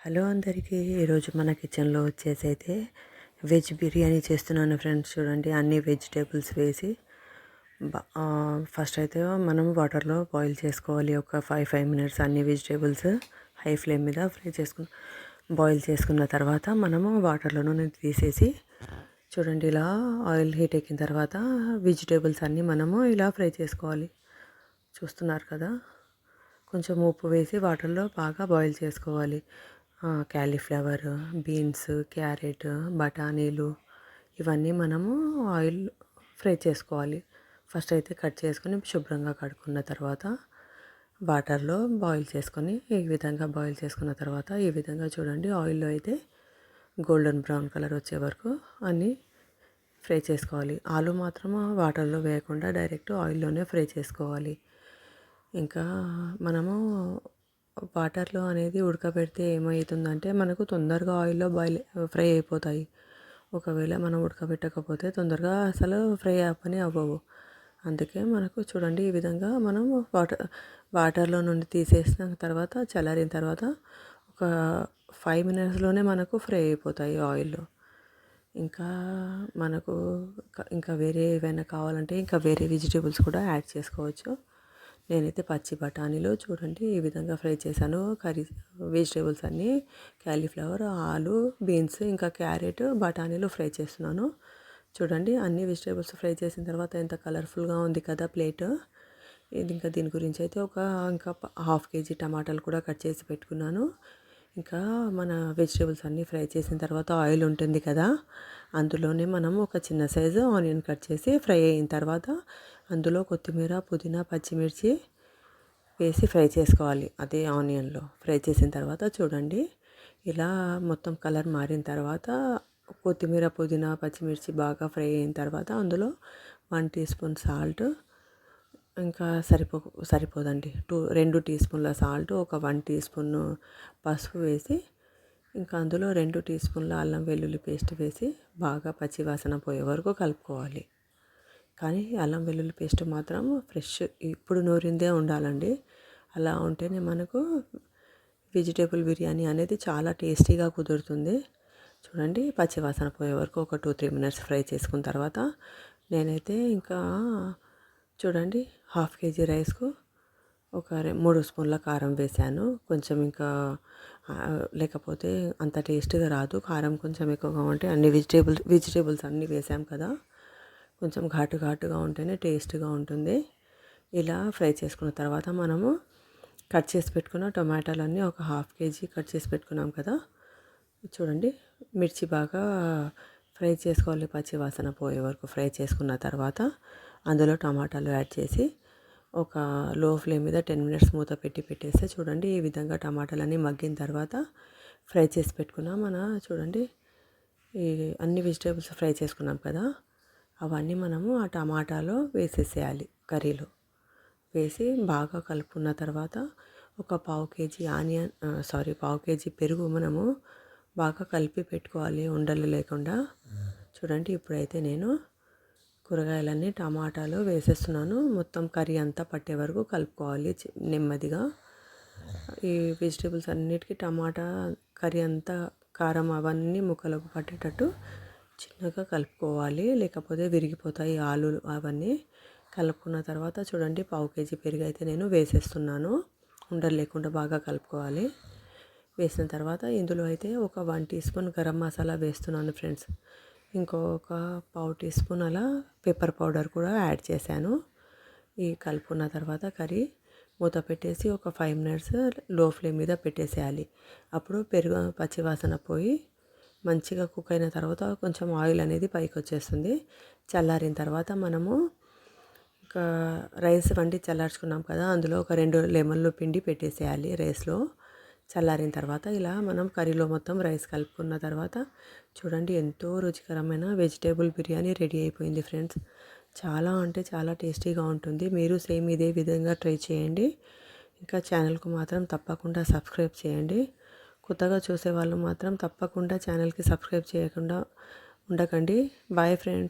Hello అందరికీ. ఈరోజు మన కిచెన్లో వచ్చేసి వెజ్ బిర్యానీ చేస్తున్నాను ఫ్రెండ్స్. చూడండి, అన్ని వెజిటేబుల్స్ వేసి ఫస్ట్ అయితే మనం వాటర్లో బాయిల్ చేసుకోవాలి. ఒక 5 మినిట్స్ అన్ని వెజిటేబుల్స్ హై ఫ్లేమ్ మీద బాయిల్ చేసుకున్న తర్వాత మనము వాటర్లో నుండి తీసేసి చూడండి, ఇలా ఆయిల్ హీట్ ఎక్కిన తర్వాత వెజిటేబుల్స్ అన్నీ మనము ఇలా ఫ్రై చేసుకోవాలి. చూస్తున్నారు కదా, కొంచెం ఉప్పు వేసి వాటర్లో బాగా బాయిల్ చేసుకోవాలి. క్యాలీఫ్లవర్, బీన్స్, క్యారెట్, బఠానీలు ఇవన్నీ మనము ఆయిల్ ఫ్రై చేసుకోవాలి. ఫస్ట్ అయితే కట్ చేసుకొని శుభ్రంగా కడుక్కున్న తర్వాత వాటర్లో బాయిల్ చేసుకొని ఈ విధంగా బాయిల్ చేసుకున్న తర్వాత ఈ విధంగా చూడండి, ఆయిల్లో అయితే గోల్డెన్ బ్రౌన్ కలర్ వచ్చే వరకు అన్నీ ఫ్రై చేసుకోవాలి. ఆలు మాత్రం వాటర్లో వేయకుండా డైరెక్ట్ ఆయిల్లోనే ఫ్రై చేసుకోవాలి. ఇంకా మనము వాటర్లో అనేది ఉడకబెడితే ఏమవుతుందంటే మనకు తొందరగా ఆయిల్లో ఫ్రై అయిపోతాయి. ఒకవేళ మనం ఉడకబెట్టకపోతే తొందరగా అసలు ఫ్రై అవ్వవు. అందుకే మనకు చూడండి, ఈ విధంగా మనం వాటర్లో నుండి తీసేసిన తర్వాత చల్లారిన తర్వాత ఒక 5 మినిట్స్లోనే మనకు ఫ్రై అయిపోతాయి ఆయిల్లో. ఇంకా మనకు ఇంకా వేరే ఏవైనా కావాలంటే ఇంకా వేరే వెజిటేబుల్స్ కూడా యాడ్ చేసుకోవచ్చు. నేనైతే పచ్చి బఠానీలు చూడండి ఈ విధంగా ఫ్రై చేశాను. వెజిటేబుల్స్ అన్నీ క్యాలీఫ్లవర్, ఆలు, బీన్స్, ఇంకా క్యారెట్, బఠానీలు ఫ్రై చేస్తున్నాను. చూడండి, అన్ని వెజిటేబుల్స్ ఫ్రై చేసిన తర్వాత ఎంత కలర్ఫుల్గా ఉంది కదా ప్లేట్. ఇది ఇంకా దీని గురించి అయితే ఇంకా 1/2 కేజీ టమాటాలు కూడా కట్ చేసి పెట్టుకున్నాను. ఇంకా మన వెజిటేబుల్స్ అన్నీ ఫ్రై చేసిన తర్వాత ఆయిల్ ఉంటుంది కదా, అందులోనే మనం ఒక చిన్న సైజు ఆనియన్ కట్ చేసి ఫ్రై అయిన తర్వాత అందులో కొత్తిమీర, పుదీనా, పచ్చిమిర్చి వేసి ఫ్రై చేసుకోవాలి. అదే ఆనియన్లో ఫ్రై చేసిన తర్వాత చూడండి, ఇలా మొత్తం కలర్ మారిన తర్వాత కొత్తిమీర, పుదీనా, పచ్చిమిర్చి బాగా ఫ్రై అయిన తర్వాత అందులో 1 టీ స్పూన్ సాల్ట్, ఇంకా సరిపోదండి 2 టీ స్పూన్ల సాల్ట్, ఒక 1 టీ స్పూన్ పసుపు వేసి ఇంకా అందులో 2 టీ స్పూన్ల అల్లం వెల్లుల్లి పేస్ట్ వేసి బాగా పచ్చివాసన పోయే వరకు కలుపుకోవాలి. కానీ అల్లం వెల్లుల్లి పేస్ట్ మాత్రం ఫ్రెష్ ఇప్పుడు నూరిందే ఉండాలండి. అలా ఉంటేనే మనకు వెజిటేబుల్ బిర్యానీ అనేది చాలా టేస్టీగా కుదురుతుంది. చూడండి, పచ్చివాసన పోయే వరకు ఒక 2-3 మినిట్స్ ఫ్రై చేసుకున్న తర్వాత నేనైతే ఇంకా చూడండి 1/2 కేజీ రైస్కు ఒక 3 స్పూన్ల కారం వేశాను. కొంచెం ఇంకా లేకపోతే అంత టేస్ట్గా రాదు. కారం కొంచెం ఎక్కువగా ఉంటే అన్ని వెజిటేబుల్స్ అన్నీ వేసాం కదా, కొంచెం ఘాటుగా ఉంటేనే టేస్ట్గా ఉంటుంది. ఇలా ఫ్రై చేసుకున్న తర్వాత మనము కట్ చేసి పెట్టుకున్న టొమాటోలన్నీ ఒక 1/2 కేజీ కట్ చేసి పెట్టుకున్నాం కదా. చూడండి, మిర్చి బాగా ఫ్రై చేసుకోవాలి, పచ్చి వాసన పోయే వరకు ఫ్రై చేసుకున్న తర్వాత అందులో టమాటాలు యాడ్ చేసి ఒక లో ఫ్లేమ్ మీద 10 మినిట్స్ మూత పెట్టేస్తే చూడండి, ఈ విధంగా టమాటాలన్నీ మగ్గిన తర్వాత ఫ్రై చేసి పెట్టుకున్నాం చూడండి, ఈ అన్ని వెజిటేబుల్స్ ఫ్రై చేసుకున్నాం కదా, అవన్నీ మనము ఆ టమాటాలో వేసేసేయాలి. కర్రీలో వేసి బాగా కలుపుకున్న తర్వాత ఒక 1/2 కేజీ పెరుగు మనము బాగా కలిపి పెట్టుకోవాలి, ఉండలు లేకుండా. చూడండి, ఇప్పుడైతే నేను కూరగాయలన్నీ టమాటాలో వేసేస్తున్నాను. మొత్తం కర్రీ అంతా పట్టే వరకు కలుపుకోవాలి నెమ్మదిగా. ఈ వెజిటేబుల్స్ అన్నిటికీ టమాటా కర్రీ అంతా కారం అవన్నీ ముక్కలకు పట్టేటట్టు చిన్నగా కలుపుకోవాలి, లేకపోతే విరిగిపోతాయి ఆలు అవన్నీ. కలుపుకున్న తర్వాత చూడండి, 1/2 కేజీ పెరుగు అయితే నేను వేసేస్తున్నాను. ఉండలు లేకుండా బాగా కలుపుకోవాలి. వేసిన తర్వాత ఇందులో అయితే ఒక 1 టీ స్పూన్ గరం మసాలా వేస్తున్నాను ఫ్రెండ్స్. ఇంకొక 1/2 టీ స్పూన్ అలా పెప్పర్ పౌడర్ కూడా యాడ్ చేశాను. ఈ కలుపుకున్న తర్వాత కర్రీ మూత పెట్టేసి ఒక 5 మినిట్స్ లో ఫ్లేమ్ మీద పెట్టేసేయాలి. అప్పుడు పెరుగు పచ్చివాసన పోయి మంచిగా కుక్ అయిన తర్వాత కొంచెం ఆయిల్ అనేది పైకి వచ్చేస్తుంది. చల్లారిన తర్వాత మనము ఇంకా రైస్ వండి చల్లార్చుకున్నాం కదా, అందులో ఒక 2 లెమన్లు పిండి పెట్టేసేయాలి రైస్లో. చల్లారిన తర్వాత ఇలా మనం కర్రీలో మొత్తం రైస్ కలుపుకున్న తర్వాత చూడండి, ఎంతో రుచికరమైన వెజిటేబుల్ బిర్యానీ రెడీ అయిపోయింది ఫ్రెండ్స్. చాలా అంటే చాలా టేస్టీగా ఉంటుంది. మీరు సేమ్ ఇదే విధంగా ట్రై చేయండి. ఇంకా ఛానల్కు మాత్రం తప్పకుండా సబ్స్క్రైబ్ చేయండి. కొత్తగా చూసే వాళ్ళు మాత్రం తప్పకుండా ఛానల్కి సబ్స్క్రైబ్ చేయకుండా ఉండకండి. Bye friends.